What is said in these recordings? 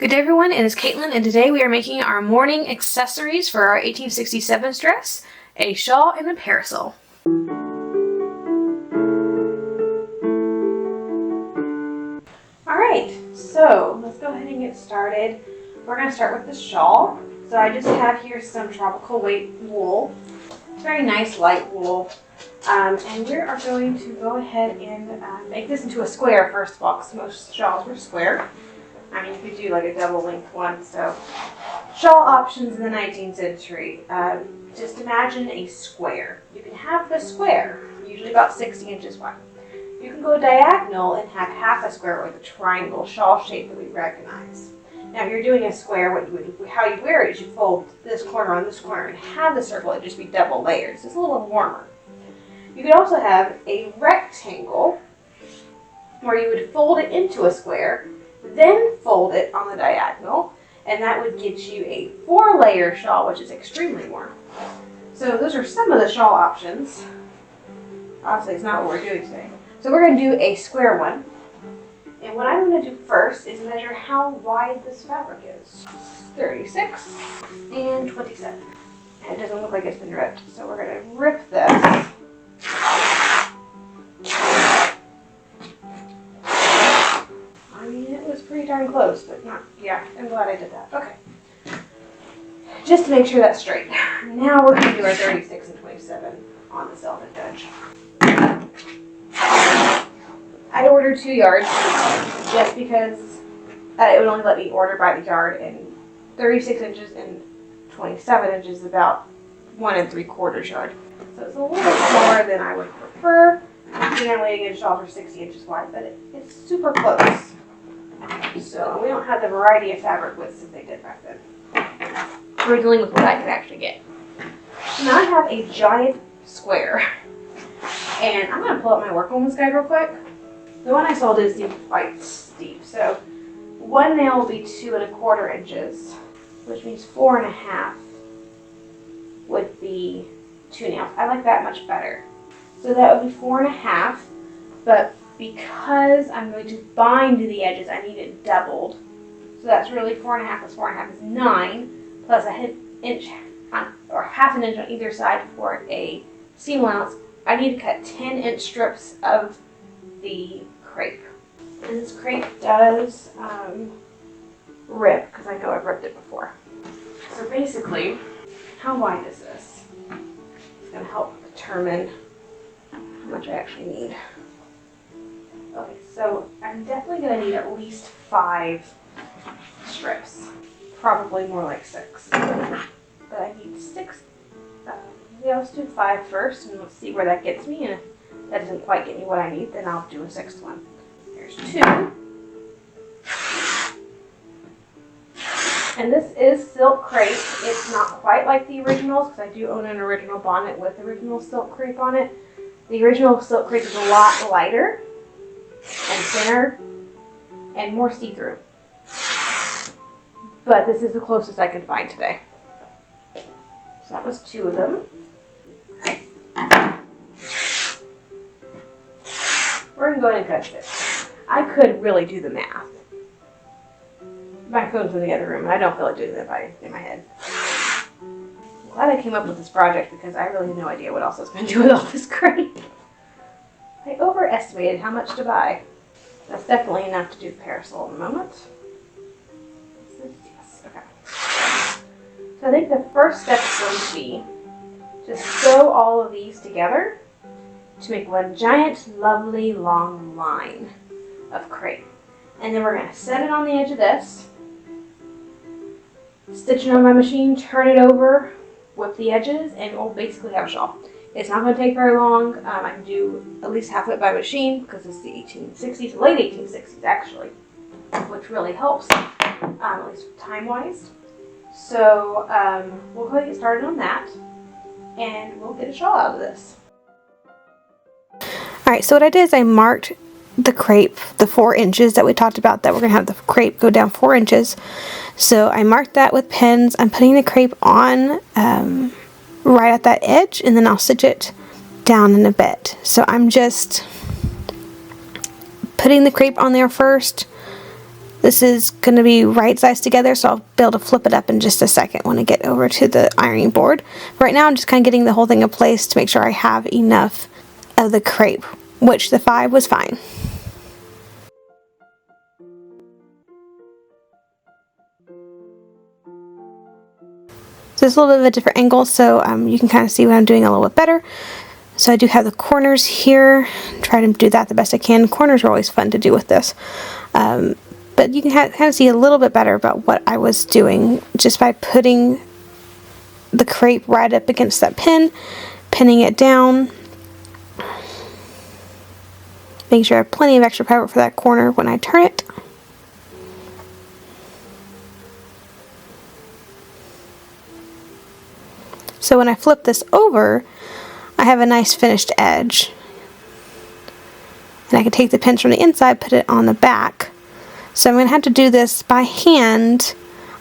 Good day everyone, it is Caitlin, and today we are making our mourning accessories for our 1867 dress, a shawl and a parasol. Alright, so let's go ahead and get started. We're going to start with the shawl. So I just have here some tropical weight wool. It's very nice light wool. And we are going to go ahead and make this into a square first of all, because most shawls were square. I mean, you could do like a double length one. So, shawl options in the 19th century. Just imagine a square. You can have the square, usually about 60 inches wide. You can go diagonal and have half a square or the triangle shawl shape that we recognize. Now, if you're doing a square, how you wear it is you fold this corner on this corner and have the circle. It'd just be double layers. It's a little warmer. You could also have a rectangle where you would fold it into a square, then fold it on the diagonal, and that would get you a 4-layer shawl, which is extremely warm. So those are some of the shawl options. Obviously, it's not what we're doing today. So we're going to do a square one. And what I'm going to do first is measure how wide this fabric is. 36 and 27. And it doesn't look like it's been ripped, so we're going to rip this. Pretty darn close, but not, yeah, I'm glad I did that. Okay. Just to make sure that's straight. Now we're going to do our 36 and 27 on the self-edge edge. I ordered 2 yards just because it would only let me order by the yard, and 36 inches and 27 inches is about 1 3/4 yard. So it's a little bit more than I would prefer. Generally, a shawl for 60 inches wide, but it's super close. So we don't have the variety of fabric widths that they did back then. We're dealing with what I could actually get. Now I have a giant square. And I'm going to pull up my Workwoman's guide real quick. The one I saw did seem quite steep. So one nail will be 2 1/4 inches, which means 4 1/2 would be 2 nails. I like that much better. So that would be 4 1/2, but because I'm going to bind the edges, I need it doubled. So that's really 4 1/2 plus 4 1/2 is 9, plus a inch or half an inch on either side for a seam allowance. I need to cut 10-inch strips of the crepe. And this crepe does rip, because I know I've ripped it before. So basically, how wide is this? It's going to help determine how much I actually need. Okay, so I'm definitely going to need at least 5 strips. Probably more like 6. But I need 6. Yeah, let's do 5 first, and let's see where that gets me. And if that doesn't quite get me what I need, then I'll do a 6th one. Here's 2. And this is silk crepe. It's not quite like the originals, because I do own an original bonnet with original silk crepe on it. The original silk crepe is a lot lighter and thinner and more see-through. But this is the closest I can find today. So that was 2 of them. We're going to go ahead and cut this. I could really do the math. My phone's in the other room, and I don't feel like doing that in my head. I'm glad I came up with this project, because I really have no idea what else I was going to do with all this crepe. I overestimated how much to buy. That's definitely enough to do the parasol in a moment. Yes, okay. So I think the first step is going to be to sew all of these together to make one giant, lovely, long line of crepe. And then we're going to set it on the edge of this, stitch it on my machine, turn it over, whip the edges, and we'll basically have a shawl. It's not going to take very long. I can do at least half of it by machine, because it's the 1860s, late 1860s actually, which really helps, at least time-wise. So we'll go ahead and get started on that, and we'll get a shawl out of this. Alright, so what I did is I marked the crepe, the 4 inches that we talked about, that we're going to have the crepe go down 4 inches. So I marked that with pins. I'm putting the crepe on right at that edge, and then I'll stitch it down in a bit. So I'm just putting the crepe on there first, This is going to be right sized together, so I'll be able to flip it up in just a second when I get over to the ironing board. Right now I'm just kind of getting the whole thing in place to make sure I have enough of the crepe, which the 5 was fine. So it's a little bit of a different angle, so you can kind of see what I'm doing a little bit better. So I do have the corners here. Try to do that the best I can. Corners are always fun to do with this. But you can kind of see a little bit better about what I was doing just by putting the crepe right up against that pin, pinning it down. Make sure I have plenty of extra power for that corner when I turn it. So when I flip this over, I have a nice finished edge. And I can take the pins from the inside, put it on the back. So I'm going to have to do this by hand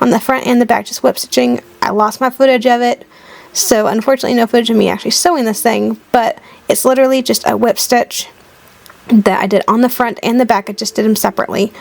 on the front and the back, just whip stitching. I lost my footage of it, so unfortunately no footage of me actually sewing this thing, but it's literally just a whip stitch that I did on the front and the back. I just did them separately.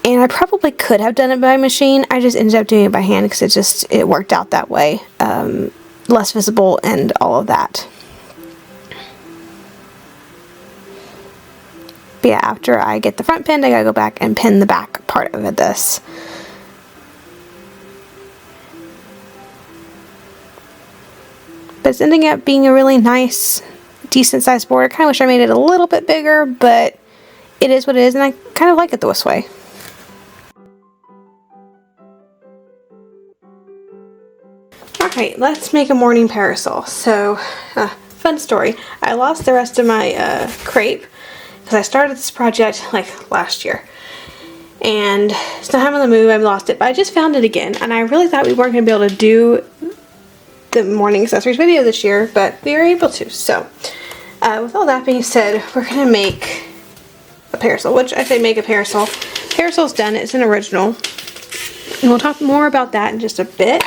And I probably could have done it by machine. I just ended up doing it by hand because it worked out that way. Less visible and all of that. But yeah, after I get the front pinned, I gotta go back and pin the back part of this. But it's ending up being a really nice, decent sized board. I kind of wish I made it a little bit bigger, but it is what it is, and I kind of like it this way. Alright, let's make a morning parasol. So, fun story. I lost the rest of my crepe because I started this project like last year. And somehow on the move I lost it, but I just found it again. And I really thought we weren't going to be able to do the morning accessories video this year, but we were able to. So, with all that being said, we're going to make a parasol, which I say make a parasol. Parasol's done, it's an original. And we'll talk more about that in just a bit.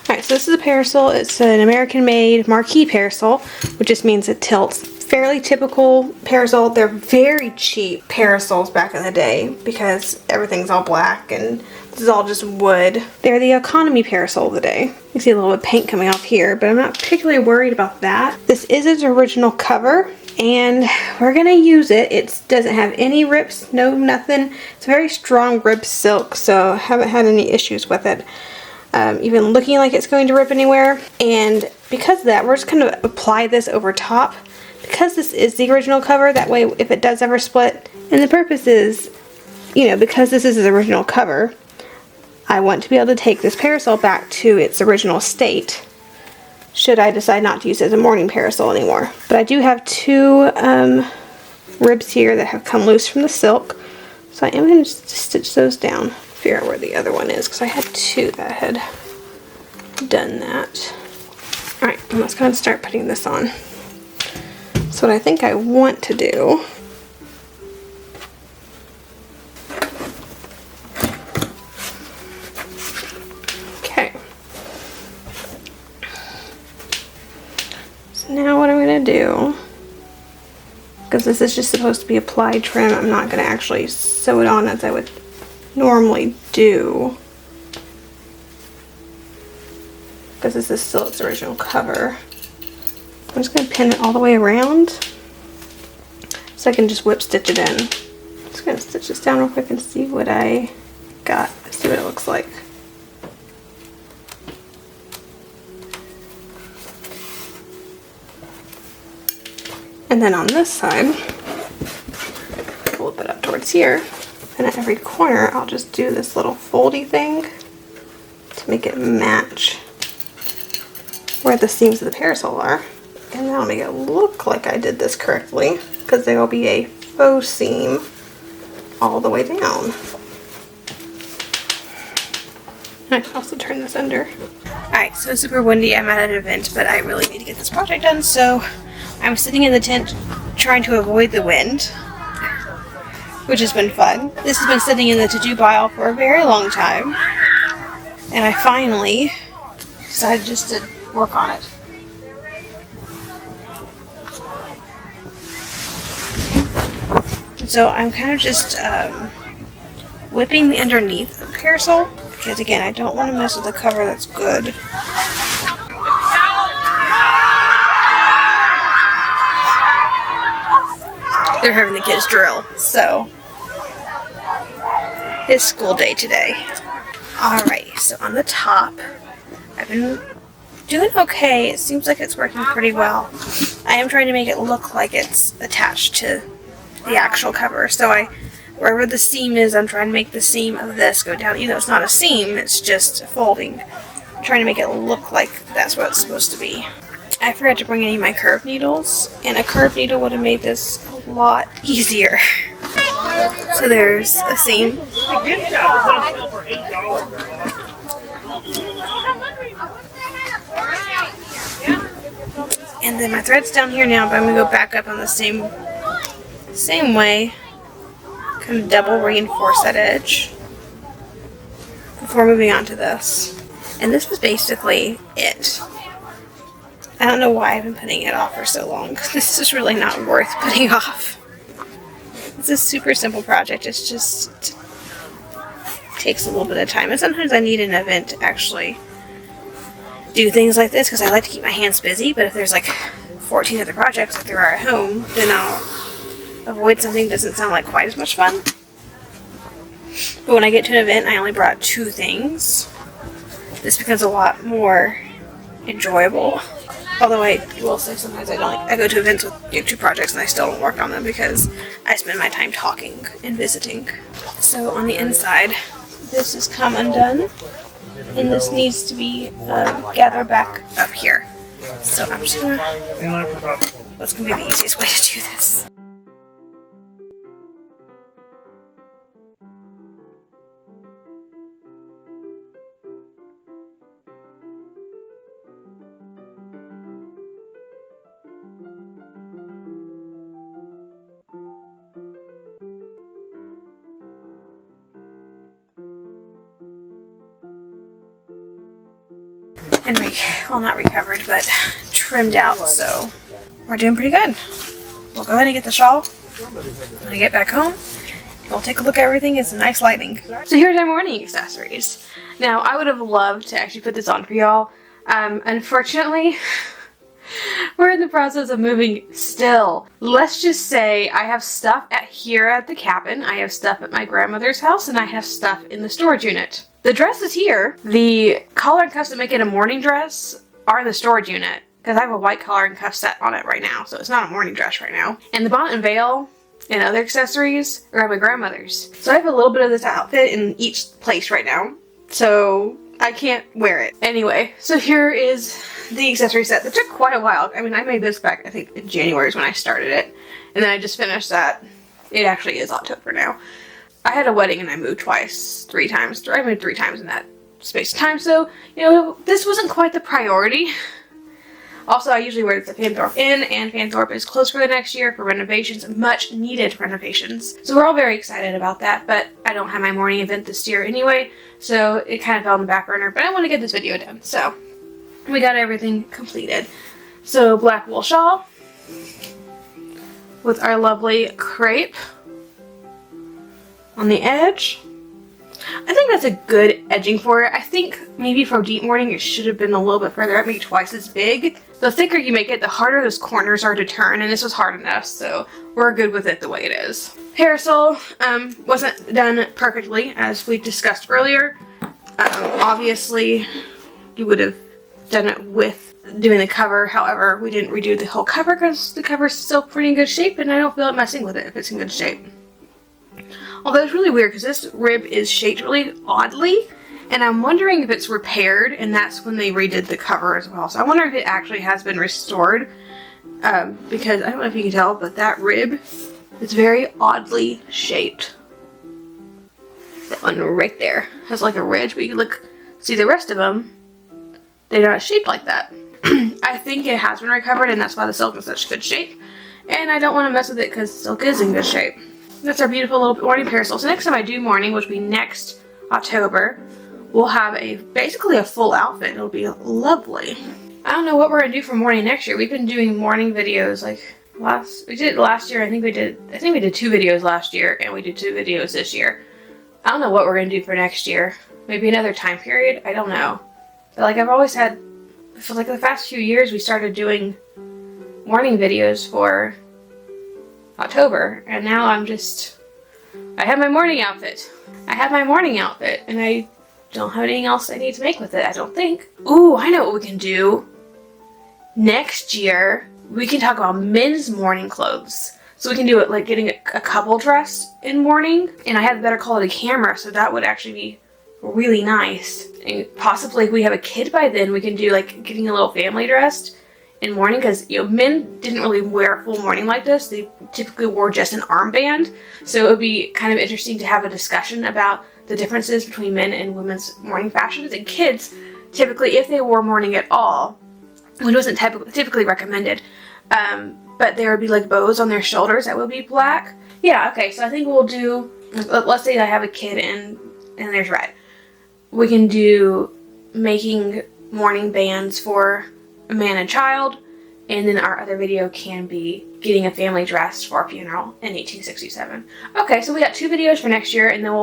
Alright, so this is a parasol. It's an American-made marquee parasol, which just means it tilts. Fairly typical parasol. They're very cheap parasols back in the day because everything's all black and this is all just wood. They're the economy parasol of the day. You can see a little bit of paint coming off here, but I'm not particularly worried about that. This is its original cover and we're going to use it. It doesn't have any rips, no nothing. It's a very strong ribbed silk, so I haven't had any issues with it. Even looking like it's going to rip anywhere. And because of that, we're just going to apply this over top. Because this is the original cover, that way if it does ever split, and the purpose is, you know, because this is the original cover, I want to be able to take this parasol back to its original state, should I decide not to use it as a morning parasol anymore. But I do have 2 ribs here that have come loose from the silk, so I am going to stitch those down. Figure out where the other one is, because I had 2 that had done that. Alright, let's go ahead and start putting this on. So what I think I want to do so now what I'm going to do, because this is just supposed to be applied trim, I'm not going to actually sew it on as I would normally do, because this is still its original cover. I'm just going to pin it all the way around so I can just whip stitch it in. I'm just going to stitch this down real quick and see what I got. See what it looks like. And then on this side, flip it up towards here, and at every corner I'll just do this little foldy thing to make it match where the seams of the parasol are. And that'll make it look like I did this correctly, because there will be a faux seam all the way down. I can also turn this under. Alright, so it's super windy. I'm at an event, but I really need to get this project done, so I'm sitting in the tent trying to avoid the wind, which has been fun. This has been sitting in the to-do pile for a very long time, and I finally decided just to work on it. So I'm kind of just whipping the underneath of Parasol, because again, I don't want to mess with the cover that's good. They're having the kids drill, so it's school day today. Alright, so on the top, I've been doing okay. It seems like it's working pretty well. I am trying to make it look like it's attached to the actual cover. So wherever the seam is, I'm trying to make the seam of this go down. Even though it's not a seam, it's just folding. I'm trying to make it look like that's what it's supposed to be. I forgot to bring any of my curved needles, and a curved needle would have made this a lot easier. So there's a seam. And then my thread's down here now, but I'm going to go back up on the same way. Kind of double reinforce that edge before moving on to this. And this was basically it. I don't know why I've been putting it off for so long. This is really not worth putting off. It's a super simple project. It's just takes a little bit of time. And sometimes I need an event to actually do things like this because I like to keep my hands busy. But if there's like 14 other projects like there are at home, then I'll avoid something that doesn't sound like quite as much fun. But when I get to an event, I only brought 2 things. This becomes a lot more enjoyable. Although I will say sometimes I go to events with 2 projects and I still don't work on them because I spend my time talking and visiting. So on the inside, this has come undone and this needs to be gathered back up here. So I'm just gonna, that's gonna be the easiest way to do this. And well, not recovered, but trimmed out, so we're doing pretty good. We'll go ahead and get the shawl. When I get back home, we'll take a look at everything. It's nice lighting. So here's our morning accessories. Now, I would have loved to actually put this on for y'all. Unfortunately, we're in the process of moving still. Let's just say I have stuff here at the cabin, I have stuff at my grandmother's house, and I have stuff in the storage unit. The dress is here. The collar and cuffs that make it a morning dress are in the storage unit because I have a white collar and cuff set on it right now, so it's not a morning dress right now. And the bonnet and veil and other accessories are at my grandmother's. So I have a little bit of this outfit in each place right now, so I can't wear it. Anyway, so here is the accessory set that took quite a while. I mean, I made this back, I think, in January is when I started it, and then I just finished that. It actually is October now. I had a wedding and I moved 3 times. I moved 3 times in that space of time, so, you know, this wasn't quite the priority. Also, I usually wear this at Fanthorpe Inn, and Fanthorpe is closed for the next year for renovations, much needed renovations. So we're all very excited about that, but I don't have my morning event this year anyway, so it kind of fell on the back burner, but I want to get this video done, so we got everything completed. So black wool shawl with our lovely crepe on the edge. I think that's a good edging for it. I think maybe for deep morning it should have been a little bit further up, maybe twice as big. The thicker you make it, the harder those corners are to turn, and this was hard enough, so we're good with it the way it is. Parasol wasn't done perfectly, as we discussed earlier. Obviously, you would have done it with doing the cover. However, we didn't redo the whole cover because the cover's still pretty in good shape, and I don't feel like messing with it if it's in good shape. Although it's really weird because this rib is shaped really oddly, and I'm wondering if it's repaired, and that's when they redid the cover as well. So I wonder if it actually has been restored, because I don't know if you can tell, but that rib is very oddly shaped. That one right there has like a ridge, but you can see the rest of them, they're not shaped like that. I think it has been recovered, and that's why the silk is such good shape, and I don't want to mess with it because silk is in good shape. That's our beautiful little morning parasol. So next time I do morning, which will be next October, we'll have basically a full outfit. It'll be lovely. I don't know what we're going to do for morning next year. We've been doing morning videos like We did it last year. I think we did 2 videos last year, and we did 2 videos this year. I don't know what we're gonna do for next year. Maybe another time period. I don't know. But like I've always had, for like the past few years, we started doing morning videos for October, and now I have my morning outfit. And I don't have anything else I need to make with it, I don't think. Ooh, I know what we can do. Next year, we can talk about men's morning clothes. So we can do it like getting a couple dressed in morning, and I have a better quality camera, so that would actually be really nice. And possibly if we have a kid by then, we can do like getting a little family dressed in morning, because men didn't really wear a full morning like this. They typically wore just an armband, so it would be kind of interesting to have a discussion about the differences between men and women's morning fashions. And kids, typically, if they wore morning at all, which wasn't typically recommended, but there would be like bows on their shoulders that would be black. Yeah, okay, so I think we'll do, let's say I have a kid and there's red. We can do making morning bands for a man and child, and then our other video can be getting a family dressed for a funeral in 1867. Okay, so we got 2 videos for next year, and then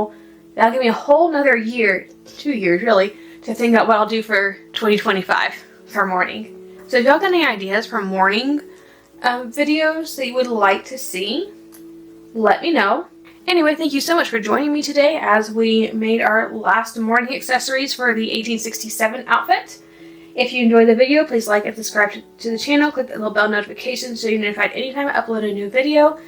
that'll give me a whole nother year, 2 years really, to think about what I'll do for 2025 for morning. So if y'all got any ideas for morning videos that you would like to see, let me know. Anyway, thank you so much for joining me today as we made our last morning accessories for the 1867 outfit. If you enjoyed the video, please like and subscribe to the channel. Click the little bell notification so you're notified anytime I upload a new video.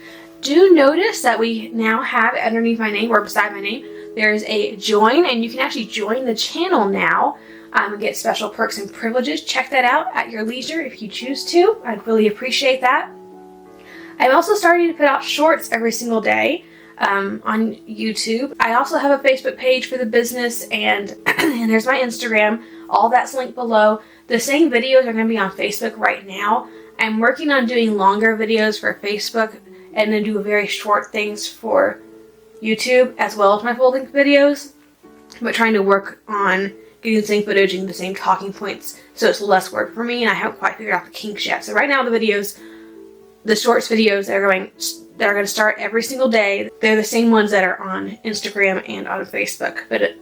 Do notice that we now have underneath my name, or beside my name, there is a join, and you can actually join the channel now and get special perks and privileges. Check that out at your leisure if you choose to. I'd really appreciate that. I'm also starting to put out shorts every single day on YouTube. I also have a Facebook page for the business, and there's my Instagram. All that's linked below. The same videos are going to be on Facebook right now. I'm working on doing longer videos for Facebook and then do very short things for YouTube as well as my full-length videos. But trying to work on getting the same footage and the same talking points so it's less work for me, and I haven't quite figured out the kinks yet. So right now the shorts videos that are going to start every single day, they're the same ones that are on Instagram and on Facebook, but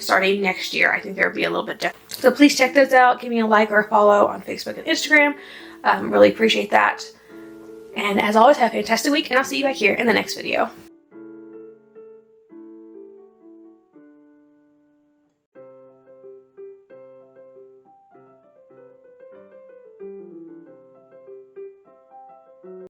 starting next year, I think there'll be a little bit different. So please check those out. Give me a like or a follow on Facebook and Instagram. Really appreciate that. And as always, have a fantastic week, and I'll see you back here in the next video.